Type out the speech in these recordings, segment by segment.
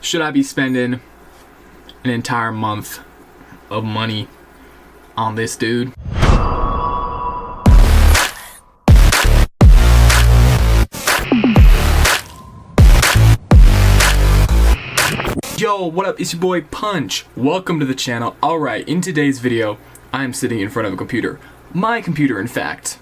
should I be spending an entire month of money on this dude? Yo, what up? It's your boy Punch. Welcome to the channel. Alright, in today's video, I'm sitting in front of a computer. My computer, in fact.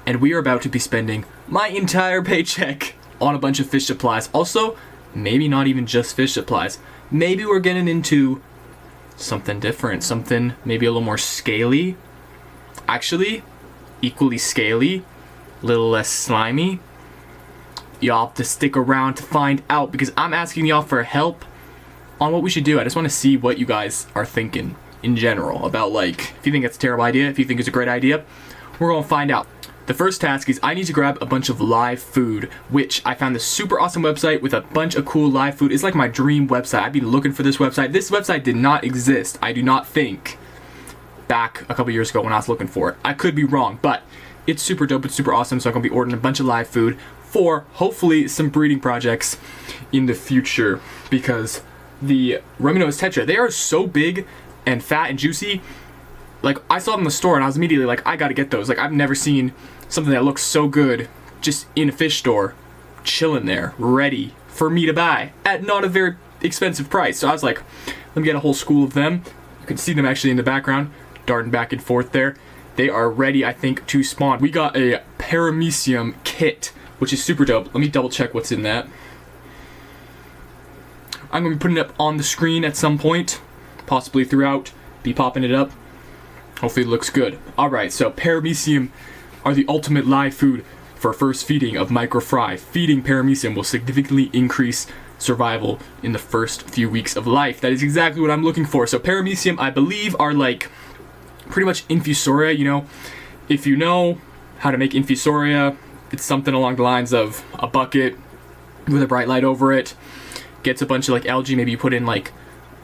And we are about to be spending my entire paycheck on a bunch of fish supplies. Also, maybe not even just fish supplies. Maybe we're getting into something different. Something maybe a little more scaly. Actually, equally scaly. A little less slimy. Y'all have to stick around to find out because I'm asking y'all for help on what we should do. I just want to see what you guys are thinking in general about, like, if you think it's a terrible idea, if you think it's a great idea, we're going to find out. The first task is I need to grab a bunch of live food, which I found this super awesome website with a bunch of cool live food. It's like my dream website. I've been looking for this website. This website did not exist, I do not think, back a couple years ago when I was looking for it. I could be wrong, but it's super dope. It's super awesome. So I'm going to be ordering a bunch of live food for hopefully some breeding projects in the future, because the Remino's Tetra, they are so big and fat and juicy. Like, I saw them in the store and I was immediately like, I gotta get those. Like, I've never seen something that looks so good just in a fish store, chilling there, ready for me to buy at not a very expensive price. So I was like, let me get a whole school of them. You can see them actually in the background, darting back and forth there. They are ready, I think, to spawn. We got a paramecium kit, which is super dope. Let me double check what's in that. I'm going to be putting it up on the screen at some point, possibly throughout, be popping it up. Hopefully it looks good. Alright, so paramecium are the ultimate live food for first feeding of microfry. Feeding paramecium will significantly increase survival in the first few weeks of life. That is exactly what I'm looking for. So paramecium, I believe, are like pretty much infusoria, you know. If you know how to make infusoria, it's something along the lines of a bucket with a bright light over it, gets a bunch of like algae, maybe you put in like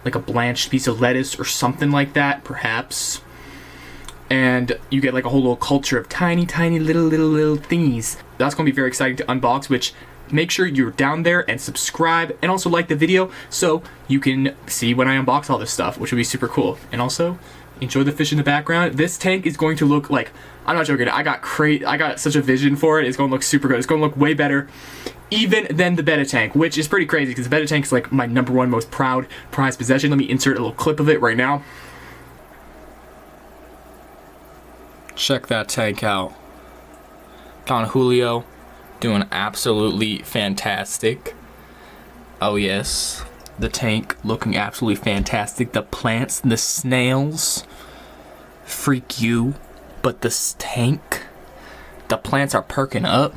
a blanched piece of lettuce or something like that, perhaps, and you get like a whole little culture of tiny little thingies. That's going to be very exciting to unbox, which make sure you're down there and subscribe and also like the video so you can see when I unbox all this stuff, which will be super cool. And also enjoy the fish in the background. This tank is going to look like, I'm not joking, I got such a vision for it. It's going to look super good. It's going to look way better even than the betta tank, which is pretty crazy because the betta tank is like my #1 most prized possession. Let me insert a little clip of it right now. Check that tank out. Don Julio doing absolutely fantastic. Oh yes, the tank looking absolutely fantastic. The plants, the snails, freak you, but this tank, the plants are perking up.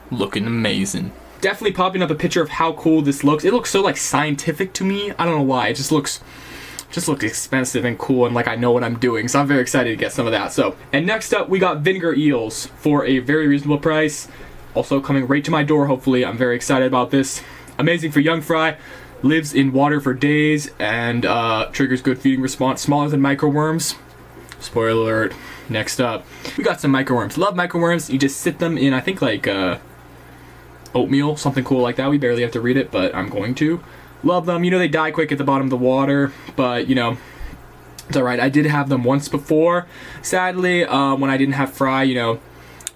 Looking amazing. Definitely popping up a picture of how cool this looks. It looks so like scientific to me. I don't know why. It just looks expensive and cool, and like I know what I'm doing. So I'm very excited to get some of that. So, and next up we got vinegar eels for a very reasonable price. Also coming right to my door, hopefully. I'm very excited about this. Amazing for young fry. Lives in water for days and triggers good feeding response. Smaller than microworms. Spoiler alert. Next up, we got some microworms. Love microworms. You just sit them in, I think, like oatmeal, something cool like that. We barely have to read it, but I'm going to. Love them. You know, they die quick at the bottom of the water, but you know, it's alright. I did have them once before. Sadly, when I didn't have fry, you know,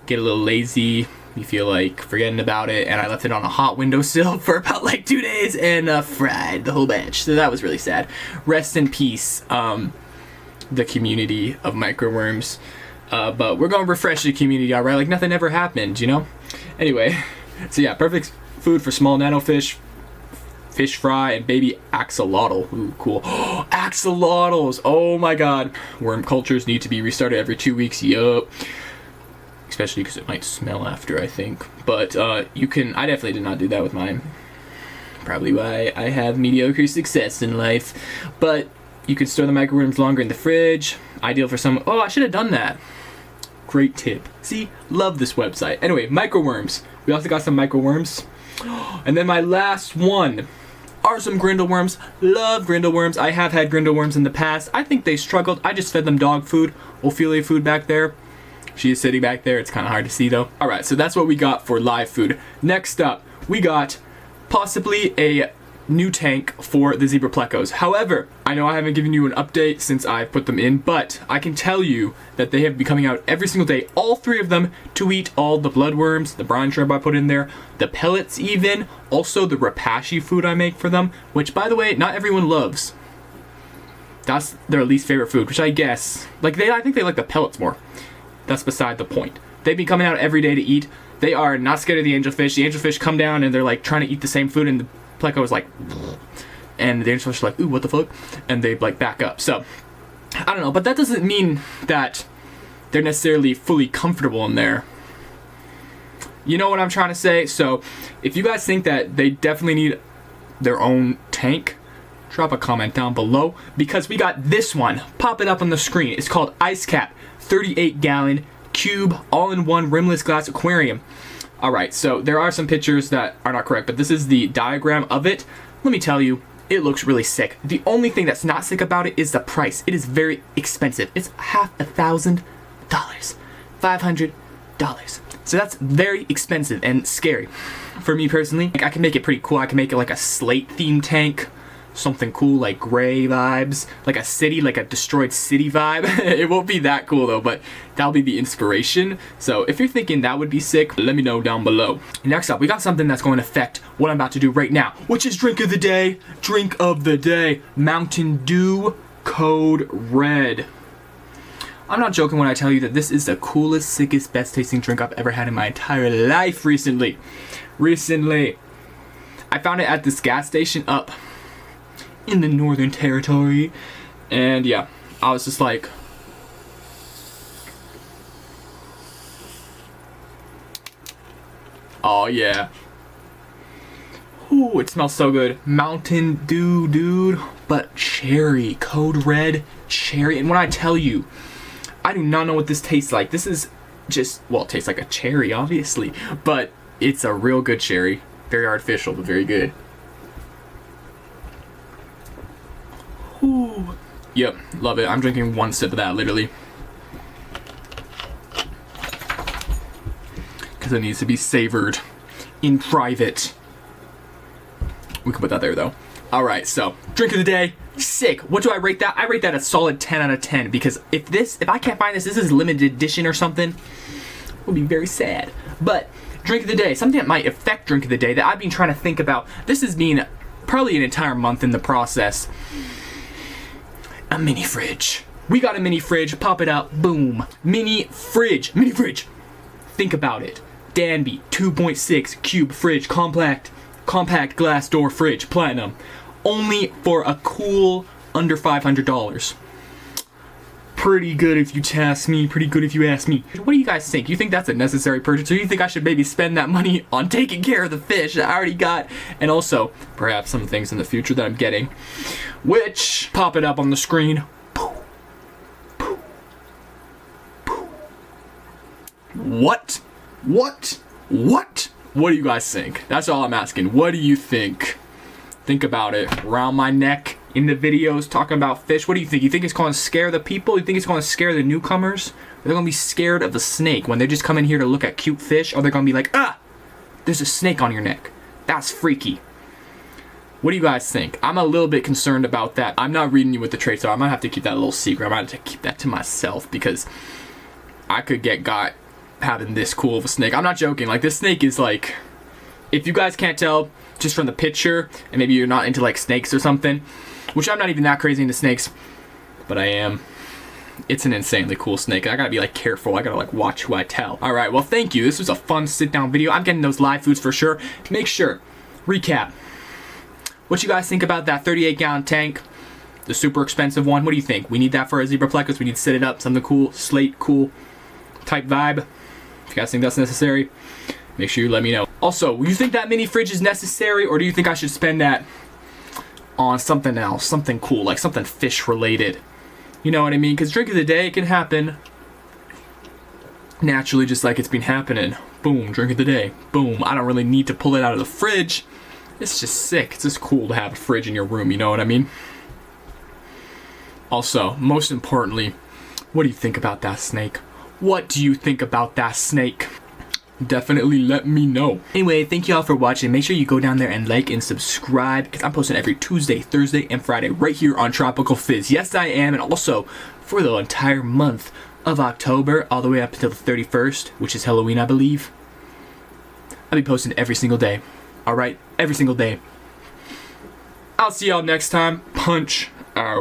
get a little lazy. You feel like forgetting about it, and I left it on a hot windowsill for about like 2 days and fried the whole batch. So that was really sad. Rest in peace, the community of microworms. But we're gonna refresh the community, alright? Like nothing ever happened, you know? Anyway, so yeah, perfect food for small nanofish, fish fry, and baby axolotl. Ooh, cool. Axolotls! Oh my god. Worm cultures need to be restarted every 2 weeks. Yup. Especially because it might smell after, I think. But you can, I definitely did not do that with mine. Probably why I have mediocre success in life. But you can store the microworms longer in the fridge. Ideal for some, oh, I should have done that. Great tip. See, love this website. Anyway, microworms. We also got some microworms. And then my last one are some grindleworms. Love grindleworms. I have had grindleworms in the past. I think they struggled. I just fed them dog food, Ophelia food back there. She is sitting back there. It's kind of hard to see though. All right, so that's what we got for live food. Next up, we got possibly a new tank for the zebra plecos. However, I know I haven't given you an update since I put them in, but I can tell you that they have been coming out every single day, all 3 of them, to eat all the bloodworms, the brine shrimp I put in there, the pellets even, also the rapashi food I make for them, which by the way, not everyone loves. That's their least favorite food, which I guess, I think they like the pellets more. That's beside the point. They've been coming out every day to eat. They are not scared of the angelfish. The angelfish come down and they're like trying to eat the same food, and the pleco is like, and the angelfish are like, ooh, what the fuck? And they like back up. So, I don't know, but that doesn't mean that they're necessarily fully comfortable in there. You know what I'm trying to say? So, if you guys think that they definitely need their own tank, drop a comment down below, because we got this one. Pop it up on the screen. It's called Ice Cap 38-gallon cube all-in-one rimless glass aquarium. Alright, so there are some pictures that are not correct, but this is the diagram of it. Let me tell you, it looks really sick. The only thing that's not sick about it is the price. It is very expensive. It's $500,000. $500. So that's very expensive and scary. For me personally, I can make it pretty cool. I can make it like a slate themed tank. Something cool like gray vibes, like a city, like a destroyed city vibe. It won't be that cool though, but that'll be the inspiration. So if you're thinking that would be sick, let me know down below. Next up, we got something that's going to affect what I'm about to do right now, which is drink of the day. Drink of the day, Mountain Dew Code Red. I'm not joking when I tell you that this is the coolest, sickest, best tasting drink I've ever had in my entire life recently. I found it at this gas station up in the Northern Territory, and yeah, I was just like, oh yeah, ooh, it smells so good. Mountain Dew, dude, but cherry, Code Red cherry. And when I tell you, I do not know what this tastes like. This is just, well, it tastes like a cherry obviously, but it's a real good cherry. Very artificial, but very good. Ooh. Yep, love it. I'm drinking one sip of that, literally. Because it needs to be savored in private. We can put that there, though. Alright, so, drink of the day. Sick. What do I rate that? I rate that a solid 10 out of 10. Because if I can't find this is limited edition or something, it would be very sad. But, drink of the day. Something that might affect drink of the day that I've been trying to think about. This has been probably an entire month in the process. A mini fridge. We got a mini fridge. Pop it out. Boom. Mini fridge. Mini fridge. Think about it. Danby 2.6 cube fridge. Compact glass door fridge. Platinum. Only for a cool under $500. Pretty good if you ask me. Pretty good if you ask me. What do you guys think? You think that's a necessary purchase, or you think I should maybe spend that money on taking care of the fish that I already got, and also perhaps some things in the future that I'm getting? Which, pop it up on the screen. What? What do you guys think? That's all I'm asking. What do you think? Think about it. Around my neck in the videos talking about fish. What do you think? You think it's going to scare the people? You think it's going to scare the newcomers? They're going to be scared of a snake when they just come in here to look at cute fish? Or they're going to be like, ah, there's a snake on your neck. That's freaky. What do you guys think? I'm a little bit concerned about that. I'm not reading you with the traits, so I might have to keep that a little secret. I might have to keep that to myself because I could get got having this cool of a snake. I'm not joking. Like, this snake is like, if you guys can't tell just from the picture, and maybe you're not into like snakes or something, which I'm not even that crazy into snakes, but I am. It's an insanely cool snake. I gotta be like careful. I gotta like watch who I tell. All right, well, thank you. This was a fun sit down video. I'm getting those live foods for sure. Make sure, recap, what you guys think about that 38-gallon tank, the super expensive one. What do you think? We need that for our zebra plecos. We need to set it up, something cool, slate cool type vibe. If you guys think that's necessary, make sure you let me know. Also, do you think that mini fridge is necessary, or do you think I should spend that on something else, something cool, like something fish related? You know what I mean? Because drink of the day can happen naturally, just like it's been happening. Boom, drink of the day. Boom. I don't really need to pull it out of the fridge. It's just sick. It's just cool to have a fridge in your room, you know what I mean? Also, most importantly, what do you think about that snake? What do you think about that snake? Definitely let me know. Anyway, thank you all for watching. Make sure you go down there and like and subscribe, because I'm posting every Tuesday, Thursday, and Friday right here on Tropical Fizz. Yes, I am. And also for the entire month of October, all the way up until the 31st, which is Halloween, I believe, I'll be posting every single day. Alright? Every single day. I'll see y'all next time. Punch out.